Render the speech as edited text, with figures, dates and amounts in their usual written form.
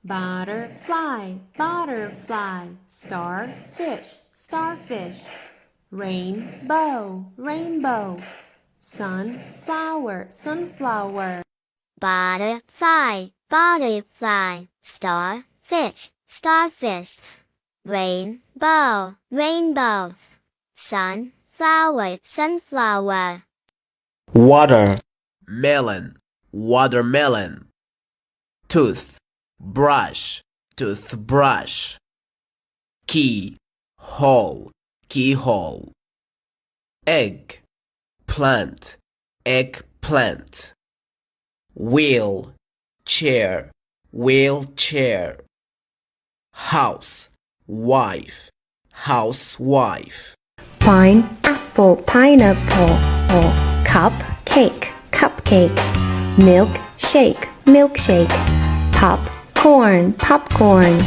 Butterfly, butterfly, starfish, starfish, rainbow, rainbow, sunflower, sunflower. Butterfly, butterfly, starfish, starfish, rainbow, rainbow, sunflower, sunflower. Watermelon, watermelon. Toothbrush, toothbrush. Keyhole, keyhole. Eggplant, eggplant. Wheelchair, wheelchair. House, wife, housewife. Pineapple, pineapple, cupcake, cupcake, milkshake, milkshake, popcorn, popcorn.